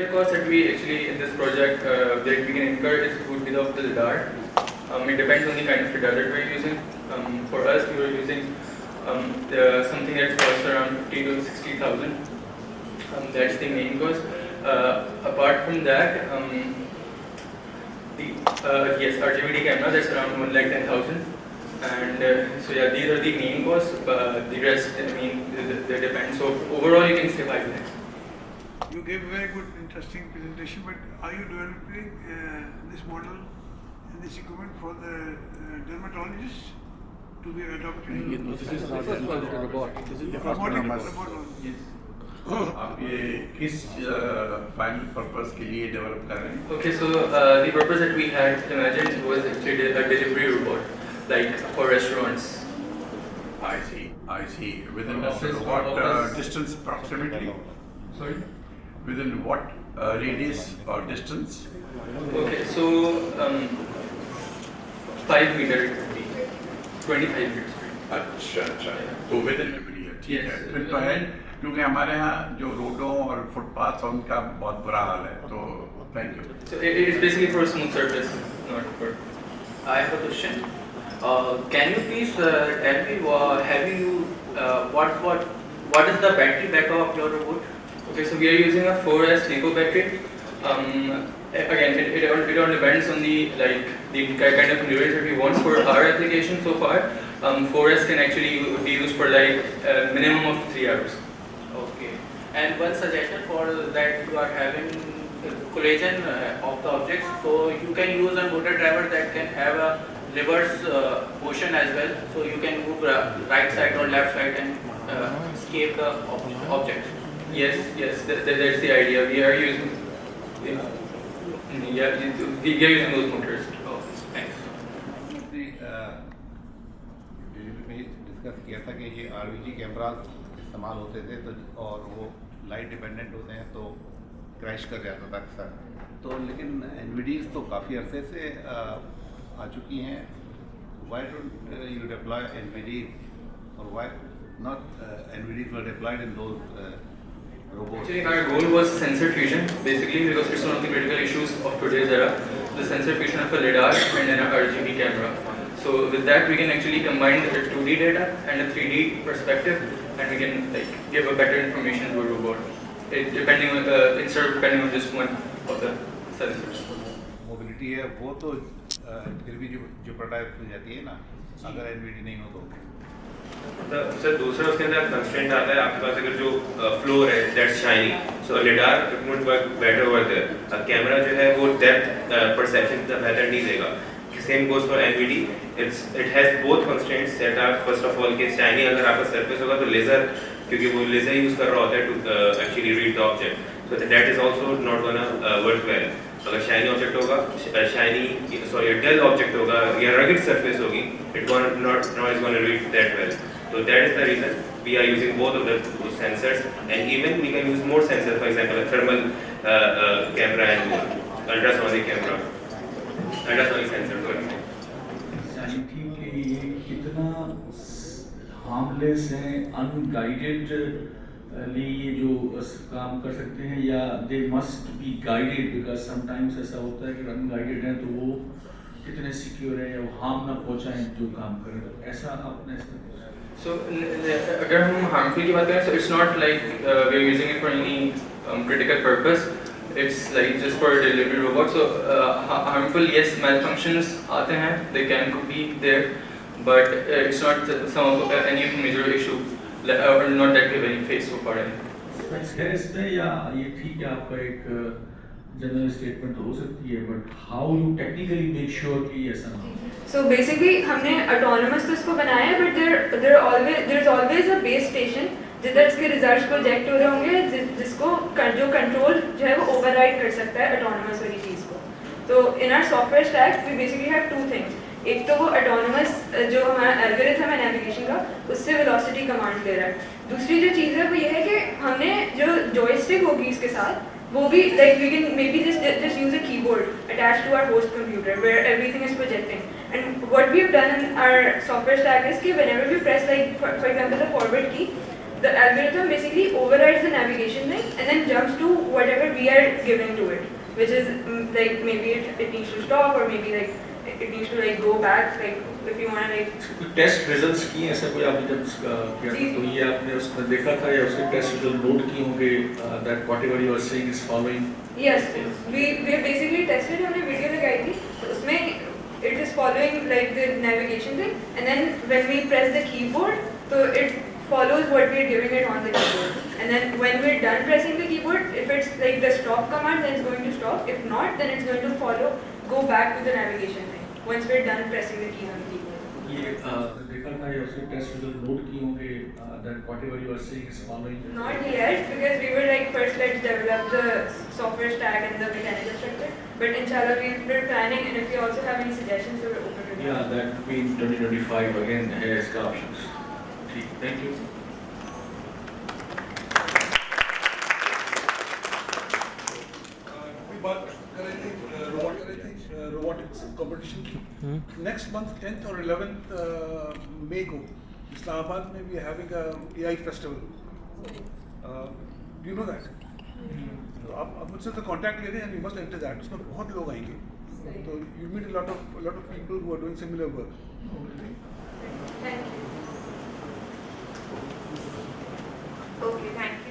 direct cost that we actually in this project that we can incur would be of the lidar. It depends on the kind of lidar that we're using. For us, we were using something that costs around 50 to 60,000. That's the main cost. Apart from that, yes, RGBD camera, that's around 1,10,000. And so yeah, these are the main costs. The rest, I mean, they depend. So overall, you can say 5 lakhs. You gave a very good, interesting presentation. But are you developing this model and this equipment for the dermatologists to be adopted? This is the first one robot. This is the first Robotic one. robot. Yes. आप ये किस final purpose के लिए develop कर रहे हैं? Okay, so the purpose that we had imagined was actually a delivery robot, like for restaurants. I see. Within Office, what office. distance approximately? Sorry? Within what radius or distance? Okay, so 5 meter it would be 25 meters. अच्छा तो within ठीक Yes. है फिर तो है क्योंकि हमारे यहाँ जो रोडों और फुटपाथ हैं उनका बहुत बुरा हाल है तो thank you So it is basically for a smooth surface, not for. I have a question. Can you please tell me, what is the battery backup of your robot? Okay, so we are using a 4S LiPo battery. Again, it all depends on the kind of configuration that we want for our application so far. 4S can actually be used for like a minimum of 3 hours. Okay. And one suggestion for that you are having collision of the objects, so you can use a motor driver that can have a reverse motion as well, so you can move right side or left side and escape the object. Yes, that's the idea. We are using, we are using those motors. Oh, thanks. Discuss किया था कि ये आरवीजी cameras इस्तेमाल होते थे तो और वो लाइट डिपेंडेंट होते हैं तो क्रैश कर जाता था अक्सर तो लेकिन एनवीडीज तो काफ़ी अरसे से आ चुकी हैं वाई डोंट यू डिप्लॉय एनवीडीज और वाई नॉट एनवीडीज were deployed in those robots? Actually, our goal was sensor fusion, basically, because it's one of the critical issues of today's era. The sensor fusion of a lidar and then a RGB camera. So with that, we can actually combine the 2D data and a 3D perspective, and we can give a better information to a robot. Instead of depending on just one of the sensors. Mobility है वो तो फिर भी जो product हो जाती है ना अगर एनवीडी नहीं हो तो सर दूसरा उसके अंदर कंस्ट्रेंट आता है आपके पास अगर जो फ्लोर है that's shiny so lidar it would work better over there camera जो है वो डेप्थ परसेप्शन इतना बेहतर नहीं देगा same goes for N V D it has both constraints that are first of all के शाइनी अगर आपका सरफेस होगा तो लेजर क्योंकि वो लेजर यूज कर रहा होता है to actually read the object so that is also not gonna work well अगर शाइनी ऑब्जेक्ट होगा शाइनी सॉरी डल ऑब्जेक्ट होगा या रगड सरफेस होगी it not is gonna read that well so that is the reason we are using both of the sensors and even we can use more sensors for example a thermal camera and ultrasonic camera ultrasonic sensor sanity के लिए कितना harmless है unguided ये जो काम कर सकते हैं या they must be guided because sometimes ऐसा होता है कि अनगाइडेड है तो वो कितने सिक्योर है या वो हार्म ना पहुंचाएं जो काम करें तो ऐसा आपने So, अगर हम harmful की बात करें, so it's not like we're using it for any critical purpose. It's like just for a delivery robot. So harmful, yes, malfunctions आते हैं, they can be there, but it's not any of the major issue or not that we've any faced so far. Test है या ये ठीक है आपका एक general statement हो सकती है but how you technically make sure कि ऐसा ना हो So basically हमने autonomous तो इसको बनाया है but there is always a base station जिधर इसके रिजल्ट्स प्रोजेक्ट हो रहे होंगे जिसको जो कंट्रोल जो है वो ओवरराइड कर सकता है autonomous वाली चीज़ को तो in our software stack we basically have two things एक तो वो autonomous जो हमारा algorithm है navigation का उससे velocity कमांड ले रहा है दूसरी जो चीज़ है वो ये है कि हमने जो joystick होगी इसके साथ वो भी like we can maybe just use a keyboard attached to our host computer where everything is projecting and what we have done in our software stack is कि whenever we press like for example the forward key the algorithm basically overrides the navigation thing and then jumps to whatever we are giving to it, which is like maybe it needs to stop or maybe like it needs to like go back, like if you want to like. कोई test results किए ऐसा कोई आपने जब उसका किया था, तो ये आपने उसमें देखा था या उसके टेस्ट रिजल्ट नोट किए होंगे that whatever you are saying is following? Yes, we basically tested, हमने वीडियो लगाई थी, तो उसमें it is following like the navigation thing, and then when we press the keyboard, so it follows what we are giving it on the keyboard, and then when we're done pressing the keyboard, if it's like the stop command, then it's going to stop. If not, then it's going to go back to the navigation thing once we're done pressing the key on the keyboard. ये देखा था या उसके test result note किए होंगे that whatever you are saying is following? Not yet, because we were like first let's develop the software stack and the mechanical structure, but inshallah we're planning, and if you also have any suggestions, so we're open to that. Yeah, that would be in 2025 again has the options. ठीक, thank you. अभी बात कर रहे थे robotics competition की। Next month 10th और 11th मई को इस्लामाबाद में we having a AI festival, you know that? तो आप मुझसे तो कांटेक्ट ले रहे हैं, यू मस्ट एंटर दैट। उसमें बहुत लोग आएंगे, तो you meet a lot of people who are doing similar work. Thank you. Okay, thank you.